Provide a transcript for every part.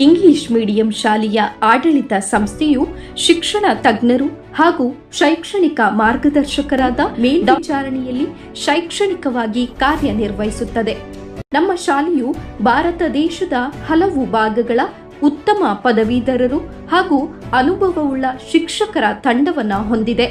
English medium ಶಾಲೆಯ ಆಡಳಿತ ಸಂಸ್ಥೆಯು ಶಿಕ್ಷಣ ತಜ್ಞರು ಹಾಗೂ ಶೈಕ್ಷಣಿಕ ಮಾರ್ಗದರ್ಶಕರಾದ ಮೇಲ್ವಿಚಾರಣೆಯಲ್ಲಿ ಶೈಕ್ಷಣಿಕವಾಗಿ ಕಾರ್ಯನಿರ್ವಹಿಸುತ್ತದೆ. ನಮ್ಮ ಶಾಲೆಯು ಭಾರತ ದೇಶದ ಹಲವು ಭಾಗಗಳ ಉತ್ತಮ ಪದವೀಧರರು ಹಾಗೂ ಅನುಭವವುಳ್ಳ ಶಿಕ್ಷಕರ ತಂಡವನ್ನು ಹೊಂದಿದೆ.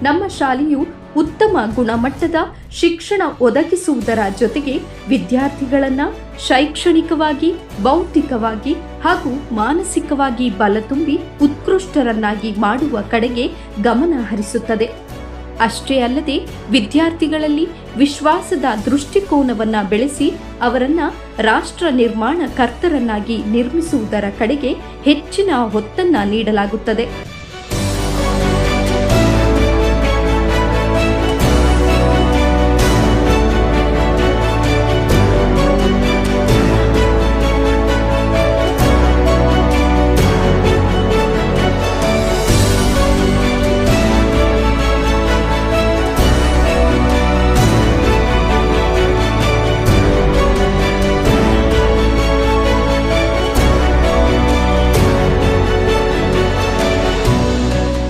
ನಮ್ಮ ಶಾಲೆಯು ಉತ್ತಮ ಗುಣಮಟ್ಟದ ಶಿಕ್ಷಣ ಒದಗಿಸುವುದರ ಜೊತೆಗೆ ವಿದ್ಯಾರ್ಥಿಗಳನ್ನು ಶೈಕ್ಷಣಿಕವಾಗಿ, ಬೌದ್ಧಿಕವಾಗಿ ಹಾಗೂ ಮಾನಸಿಕವಾಗಿ ಬಲತುಂಬಿ ಉತ್ಕೃಷ್ಟರನ್ನಾಗಿ ಮಾಡುವ ಕಡೆಗೆ ಗಮನ ಹರಿಸುತ್ತದೆ. ಅಷ್ಟೇ ಅಲ್ಲದೆ ವಿದ್ಯಾರ್ಥಿಗಳಲ್ಲಿ ವಿಶ್ವಾಸದ ದೃಷ್ಟಿಕೋನವನ್ನು ಬೆಳೆಸಿ ಅವರನ್ನು ರಾಷ್ಟ್ರ ನಿರ್ಮಾಣ ಕರ್ತರನ್ನಾಗಿ ನಿರ್ಮಿಸುವುದರ ಕಡೆಗೆ ಹೆಚ್ಚಿನ ಒತ್ತನ್ನು ನೀಡಲಾಗುತ್ತದೆ.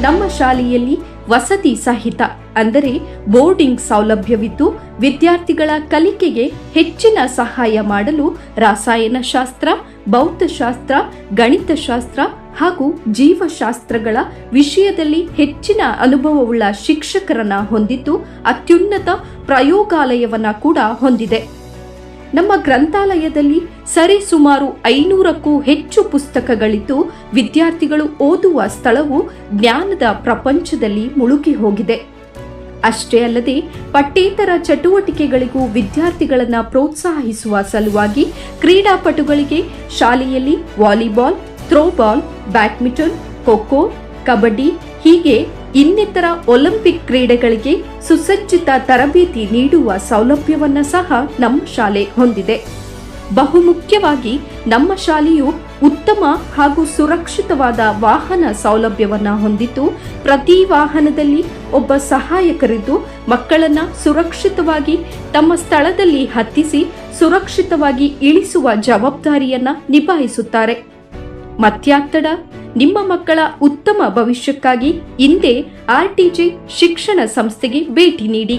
ನಮ್ಮ ಶಾಲೆಯಲ್ಲಿ ವಸತಿ ಸಹಿತ ಅಂದರೆ ಬೋರ್ಡಿಂಗ್ ಸೌಲಭ್ಯವಿದ್ದು ವಿದ್ಯಾರ್ಥಿಗಳ ಕಲಿಕೆಗೆ ಹೆಚ್ಚಿನ ಸಹಾಯ ಮಾಡಲು ರಸಾಯನಶಾಸ್ತ್ರ, ಭೌತಶಾಸ್ತ್ರ, ಗಣಿತಶಾಸ್ತ್ರ ಹಾಗೂ ಜೀವಶಾಸ್ತ್ರಗಳ ವಿಷಯದಲ್ಲಿ ಹೆಚ್ಚಿನ ಅನುಭವವುಳ್ಳ ಶಿಕ್ಷಕರನ್ನ ಹೊಂದಿದ್ದು ಅತ್ಯುನ್ನತ ಪ್ರಯೋಗಾಲಯವನ್ನ ಕೂಡ ಹೊಂದಿದೆ. ನಮ್ಮ ಗ್ರಂಥಾಲಯದಲ್ಲಿ ಸರಿಸುಮಾರು 500ಕ್ಕೂ ಹೆಚ್ಚು ಪುಸ್ತಕಗಳಿದ್ದು ವಿದ್ಯಾರ್ಥಿಗಳು ಓದುವ ಸ್ಥಳವು ಜ್ಞಾನದ ಪ್ರಪಂಚದಲ್ಲಿ ಮುಳುಗಿ ಹೋಗಿದೆ. ಅಷ್ಟೇ ಅಲ್ಲದೆ ಪಠ್ಯೇತರ ಚಟುವಟಿಕೆಗಳಿಗೂ ವಿದ್ಯಾರ್ಥಿಗಳನ್ನು ಪ್ರೋತ್ಸಾಹಿಸುವ ಸಲುವಾಗಿ ಕ್ರೀಡಾಪಟುಗಳಿಗೆ ಶಾಲೆಯಲ್ಲಿ volleyball, throwball, badminton, kho kho, kabaddi ಹೀಗೆ ಇನ್ನಿತರ ಒಲಿಂಪಿಕ್ ಕ್ರೀಡೆಗಳಿಗೆ ಸುಸಜ್ಜಿತ ತರಬೇತಿ ನೀಡುವ ಸೌಲಭ್ಯವನ್ನು ಸಹ ನಮ್ಮ ಶಾಲೆ ಹೊಂದಿದೆ. ಬಹುಮುಖ್ಯವಾಗಿ ನಮ್ಮ ಶಾಲೆಯು ಉತ್ತಮ ಹಾಗೂ ಸುರಕ್ಷಿತವಾದ ವಾಹನ ಸೌಲಭ್ಯವನ್ನು ಹೊಂದಿದ್ದು ಪ್ರತಿ ವಾಹನದಲ್ಲಿ ಒಬ್ಬ ಸಹಾಯಕರಿದ್ದು ಮಕ್ಕಳನ್ನು ಸುರಕ್ಷಿತವಾಗಿ ತಮ್ಮ ಸ್ಥಳದಲ್ಲಿ ಹತ್ತಿಸಿ ಸುರಕ್ಷಿತವಾಗಿ ಇಳಿಸುವ ಜವಾಬ್ದಾರಿಯನ್ನು ನಿಭಾಯಿಸುತ್ತಾರೆ. ಮತ್ಯಾತ್ತಡ ನಿಮ್ಮ ಮಕ್ಕಳ ಉತ್ತಮ ಭವಿಷ್ಯಕ್ಕಾಗಿ ಇಂದೇ ಆರ್ಟಿಜೆ ಶಿಕ್ಷಣ ಸಂಸ್ಥೆಗೆ ಭೇಟಿ ನೀಡಿ.